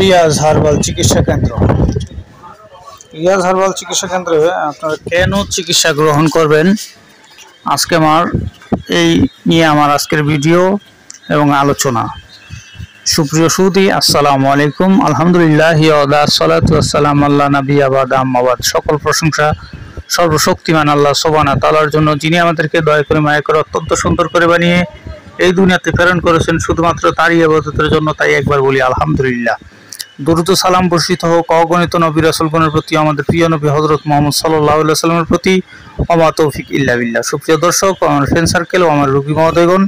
Riaz herbal চিকিৎসা কেন্দ্র। Riaz herbal চিকিৎসা কেন্দ্রে আপনারা কেন চিকিৎসা গ্রহণ করবেন, আজকে আমার এই নিয়ে আমার আজকের ভিডিও এবং আলোচনা। সুপ্রিয় সুধী, আসসালামু আলাইকুম। আলহামদুলিল্লাহ সালাতু ওয়াসসালাম আল্লাহ নবী আবাদ আম্মাবাদ। সকল প্রশংসা সর্বশক্তিমান আল্লাহ সুবহানাহু ওয়া তাআলার জন্য, যিনি আমাদেরকে দয়া করে মায়া করে অত্যন্ত সুন্দর করে বানিয়ে এই দুনিয়াতে প্রেরণ করেছেন শুধুমাত্র তারই ইবাদতের জন্য। তাই একবার বলি আলহামদুলিল্লাহ। দরুদ ও সালাম বর্ষিত হোক অগণিত নবী রাসূলগণের প্রতি, আমাদের প্রিয় নবী হযরত মুহাম্মদ সাল্লাল্লাহু আলাইহি ওয়াসাল্লামের প্রতি। ওমা তৌফিক ইল্লা বিল্লাহ। সুপ্রিয় দর্শক, আমার ফ্রেন্ড সার্কেল ও আমার রোগী মহোদয়গণ,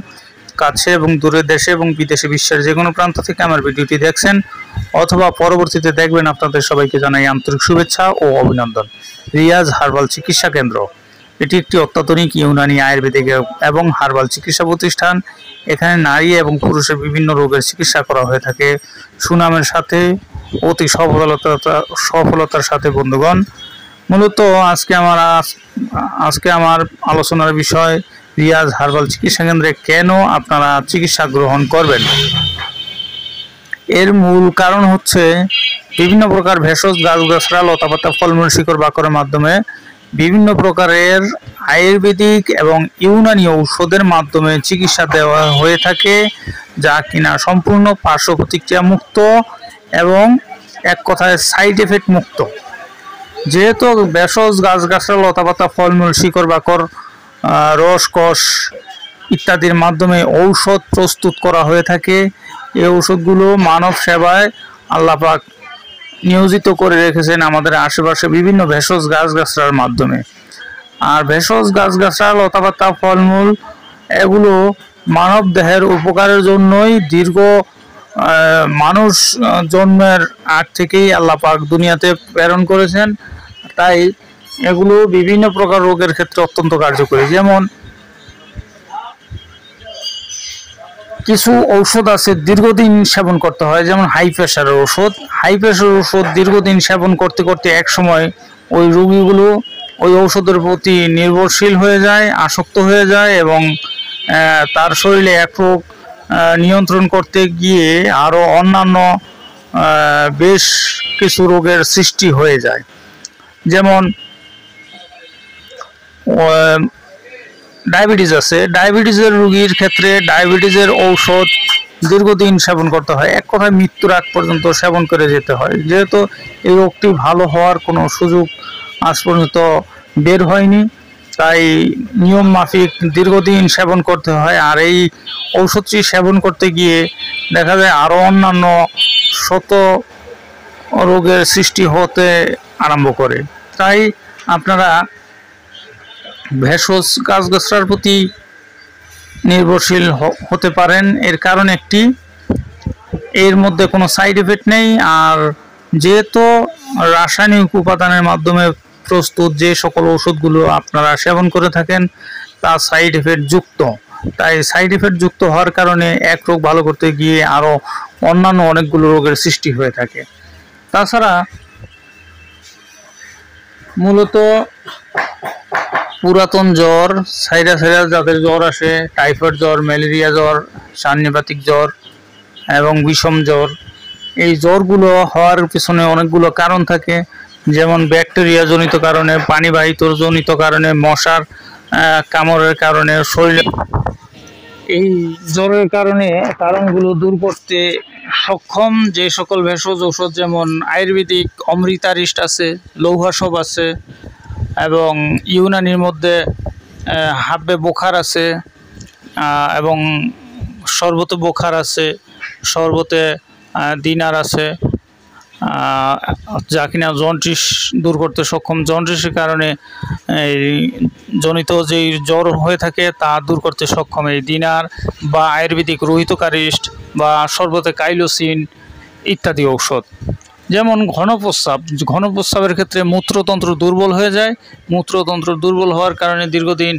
কাছে এবং দূরে, দেশে এবং বিদেশে, বিশ্বের যে কোনো প্রান্ত থেকে আমার ভিডিওটি দেখছেন অথবা পরবর্তীতে দেখবেন, আপনাদের সবাইকে জানাই আন্তরিক শুভেচ্ছা ও অভিনন্দন। রিয়াজ হার্বাল চিকিৎসা কেন্দ্র এটি একটি অত্যাধুনিক ইউনানি আয়ুর্বেদিক এবং হার্বাল চিকিৎসা প্রতিষ্ঠান। এখানে নারী এবং পুরুষের বিভিন্ন রোগের চিকিৎসা করা হয়ে থাকে সুনামের সাথে, অতি সফলতার সাথে। বন্ধুগণ, মূলত আজকে আমার আলোচনার বিষয় রিয়াজ হার্বাল চিকিৎসা কেন্দ্রে কেন আপনারা চিকিৎসা গ্রহণ করবেন। এর মূল কারণ হচ্ছে বিভিন্ন প্রকার ভেষজ গাছগাছরা, লতাপাতা, ফলমূল, শিকড় বাকড়ের মাধ্যমে বিভিন্ন প্রকারের আয়ুর্বেদিক এবং ইউনানি ঔষধের মাধ্যমে চিকিৎসা দেওয়া হয়ে থাকে, যা কিনা সম্পূর্ণ পার্শ্ব প্রতিক্রিয়া মুক্ত এবং এক কথায় সাইড এফেক্ট মুক্ত। যেহেতু ভেষজ গাছগাছরা, লতাপাতা, ফলমূল, শিকড় বাকড়, রসকস ইত্যাদির মাধ্যমে ঔষধ প্রস্তুত করা হয়ে থাকে, এই ঔষধগুলো মানব সেবায় আল্লাহ পাক নিয়োজিত করে রেখেছেন আমাদের আশেপাশে বিভিন্ন ভেষজ গাছগাছরার মাধ্যমে। আর ভেষজ গাছগাছরা, লতাপাতা, ফলমূল এগুলো মানব দেহের উপকারের জন্যই দীর্ঘ মানুষ জন্মের আগ থেকেই আল্লাহ পাক দুনিয়াতে প্রেরণ করেছেন। তাই এগুলো বিভিন্ন প্রকার রোগের ক্ষেত্রে অত্যন্ত কার্যকরী। যেমন কিছু ঔষধ আছে দীর্ঘদিন সেবন করতে হয়, যেমন হাই প্রেশারের ওষুধ দীর্ঘদিন সেবন করতে করতে এক সময় ওই রোগীগুলো ওই ঔষধের প্রতি নির্ভরশীল হয়ে যায়, আসক্ত হয়ে যায় এবং তার শরীরে এক রোগ নিয়ন্ত্রণ করতে গিয়ে আরও অন্যান্য বেশ কিছু রোগের সৃষ্টি হয়ে যায়। যেমন ডায়াবেটিস আছে, ডায়াবেটিসের রোগীর ক্ষেত্রে ডায়াবেটিসের ঔষধ দীর্ঘদিন সেবন করতে হয়, এক কথায় মৃত্যুর আগ পর্যন্ত সেবন করে যেতে হয়। যেহেতু এই রোগটি ভালো হওয়ার কোনো সুযোগ আজ পর্যন্ত বের হয়নি, তাই নিয়ম মাফিক দীর্ঘদিন সেবন করতে হয়। আর এই ঔষধটি সেবন করতে গিয়ে দেখা যায় আরও অন্যান্য শত রোগের সৃষ্টি হতে আরম্ভ করে। তাই আপনারা ভেষজ গাছগাছরার প্রতি নির্ভরশীল হতে পারেন। এর কারণ একটি, এর মধ্যে কোনো সাইড এফেক্ট নেই। আর যেহেতু রাসায়নিক উপাদানের মাধ্যমে প্রস্তুত যে সকল ওষুধগুলো আপনারা সেবন করে থাকেন তা সাইড এফেক্ট যুক্ত। তাই সাইড এফেক্ট যুক্ত হওয়ার কারণে এক রোগ ভালো করতে গিয়ে আরও অন্যান্য অনেকগুলো রোগের সৃষ্টি হয়ে থাকে। তাছাড়া মূলত পুরাতন জ্বর, সাইরাস যাদের জ্বর আসে, টাইফয়েড জ্বর, ম্যালেরিয়া জ্বর, সান্নিপাতিক জ্বর এবং বিষম জ্বর, এই জ্বরগুলো হওয়ার পিছনে অনেকগুলো কারণ থাকে। যেমন ব্যাকটেরিয়া জনিত কারণে, পানিবাহিত জনিত কারণে, মশার কামড়ের কারণে, শরীরে এই জ্বরের কারণগুলো দূর করতে সক্ষম যে সকল ভেষজ ঔষধ, যেমন আয়ুর্বেদিক অমৃতারিষ্ট আছে, লৌহাসব আছে এবং ইউনানির মধ্যে হাব্বে বোখার আছে এবং শরবতে বোখার আছে, শরবতে দিনার আছে, যা কিনা জন্ডিস দূর করতে সক্ষম। জন্ডিসের কারণে এই জনিত যেই জ্বর হয়ে থাকে তা দূর করতে সক্ষম এই দিনার বা আয়ুর্বেদিক রোহিতকারিষ্ট বা শরবতে কাইলোসিন ইত্যাদি ঔষধ। যেমন ঘনপ্রস্রাবের ক্ষেত্রে মূত্রতন্ত্র দুর্বল হয়ে যায়। মূত্রতন্ত্র দুর্বল হওয়ার কারণে দীর্ঘদিন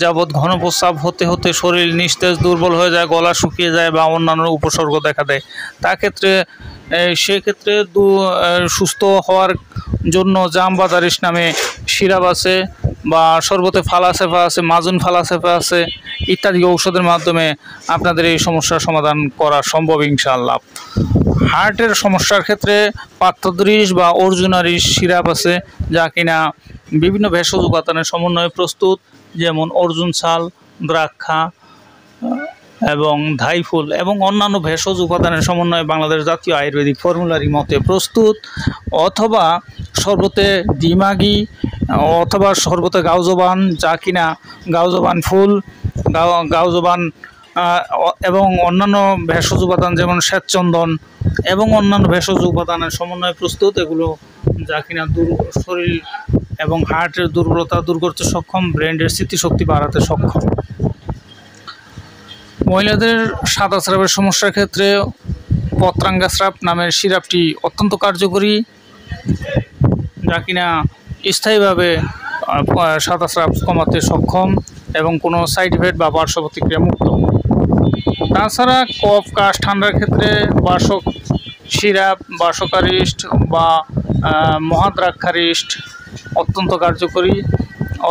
যাবৎ ঘনপ্রস্রাব হতে হতে শরীর নিস্তেজ দুর্বল হয়ে যায়, গলা শুকিয়ে যায় বা অন্যান্য উপসর্গ দেখা দেয়। সেক্ষেত্রে সুস্থ হওয়ার জন্য জামবাদারিস নামে সিরাপ আছে বা শরবতে ফালাসেফা আছে, মাজুন ফালাসেফা আছে ইত্যাদি ঔষধের মাধ্যমে আপনাদের এই সমস্যার সমাধান করা সম্ভব ইনশাআল্লাহ। হার্টের সমস্যার ক্ষেত্রে পাত্রদৃশ বা অর্জুনারিশ সিরাপ আছে, যা কিনা বিভিন্ন ভেষজ উপাদানের সমন্বয়ে প্রস্তুত, যেমন অর্জুন ছাল, দ্রাক্ষা এবং ধাইফুল এবং অন্যান্য ভেষজ উপাদানের সমন্বয়ে বাংলাদেশ জাতীয় আয়ুর্বেদিক ফর্মুলারি মতে প্রস্তুত, অথবা শরবতে দিমাগি অথবা শরবতে গাউজবান, যা কিনা গাউজবান ফুল, গাউজবান এবং অন্যান্য ভেষজ উপাদান যেমন শ্বেতচন্দন এবং অন্যান্য ভেষজ উপাদানের সমন্বয়ে প্রস্তুত, এগুলো যা কিনা শরীর এবং হার্টের দুর্বলতা দূর করতে সক্ষম, ব্রেনের স্মৃতিশক্তি বাড়াতে সক্ষম। মহিলাদের সাদা স্রাবের সমস্যার ক্ষেত্রে পত্রাঙ্গা স্রাব নামের সিরাপটি অত্যন্ত কার্যকরী, যা কিনা স্থায়ীভাবে সাদা স্রাব কমাতে সক্ষম এবং কোনো সাইড ইফেক্ট বা পার্শ্ব প্রতিক্রিয়া মুক্ত। তাছাড়া কফ কাশ ঠান্ডার ক্ষেত্রে বাসক সিরাপ, বাসকারিষ্ট বা মহাদ্রাক্ষারিষ্ট অত্যন্ত কার্যকরী,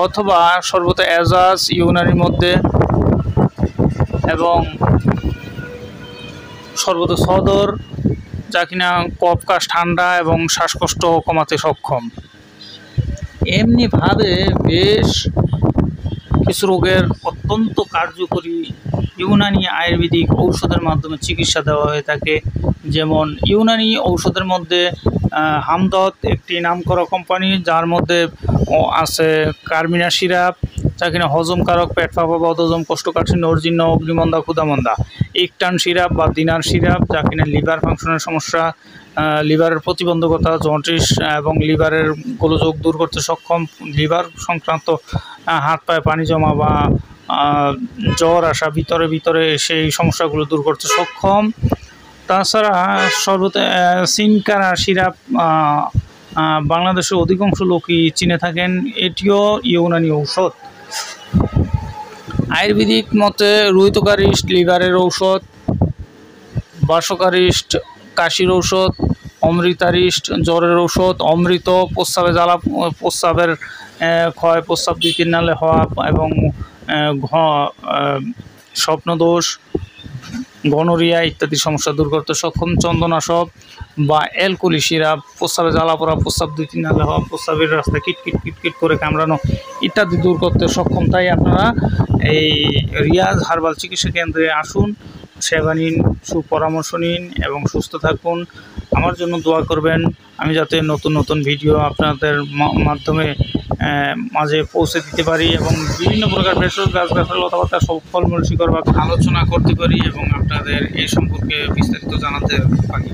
অথবা শরবতে এজাজ ইউনানির মধ্যে এবং শরবতে সদর, যা কিনা কফ কাশ ঠান্ডা এবং শ্বাসকষ্ট কমাতে সক্ষম। এমনিভাবে বেশ কিছু রোগের অত্যন্ত কার্যকরী ইউনানি আয়ুর্বেদিক ঔষধের মাধ্যমে চিকিৎসা দেওয়া হয়ে থাকে। যেমন ইউনানি ঔষধের মধ্যে হামদর্দ একটি নামকরা কোম্পানি, যার মধ্যে আছে কার্মিনা সিরাপ, যা কিনা হজমকারক, পেট ফাঁপা, বদহজম, কোষ্ঠকাঠিন্য, অর্জিন্য, অগ্নিমন্দা, ক্ষুধামন্দা। ইকটান সিরাপ বা দিনার সিরাপ, যা কিনা লিভার ফাংশনের সমস্যা, লিভারের প্রতিবন্ধকতা, জন্ডিস এবং লিভারের গোলযোগ দূর করতে সক্ষম, লিভার সংক্রান্ত হাত পায়ে পানি জমা বা জ্বর আসা ভিতরে সেই সমস্যাগুলো দূর করতে সক্ষম। তাছাড়া সর্বতে সিনকারা সিরাপ বাংলাদেশের অধিকাংশ লোকই চিনে থাকেন, এটিও ইউনানি ঔষধ। আয়ুর্বেদিক মতে রুহিতকারিষ্ট লিভারের ঔষধ, বাসকারিষ্ট কাশির ঔষধ, অমৃতারিষ্ট জ্বরের ঔষধ, অমৃত প্রস্রাবে জ্বালা, প্রস্রাবের ক্ষয়, প্রস্রাব 2-3 নালে হওয়া এবং স্বপ্নদোষ, গনোরিয়া ইত্যাদি সমস্যা দূর করতে সক্ষম। চন্দনাশক বা অ্যালকোলি সিরাপ, প্রস্রাবে জ্বালা পড়া, প্রস্রাব 2-3 নালে হওয়া, প্রস্রাবের রাস্তায় কিটকিট করে কামড়ানো ইত্যাদি দূর করতে সক্ষম। তাই আপনারা এই রিয়াজ হার্বাল চিকিৎসা কেন্দ্রে আসুন, সেবা নিন, সুপরামর্শ নিন এবং সুস্থ থাকুন। আমার জন্য দোয়া করবেন, আমি যাতে নতুন ভিডিও আপনাদের মাধ্যমে মাঝে পৌঁছে দিতে পারি এবং বিভিন্ন প্রকার ভেষজ গাছগাছালি কথাবার্তা সব ফলমূল শিকড় বা আলোচনা করতে পারি এবং আপনাদের এই সম্পর্কে বিস্তারিত জানাতে পারি।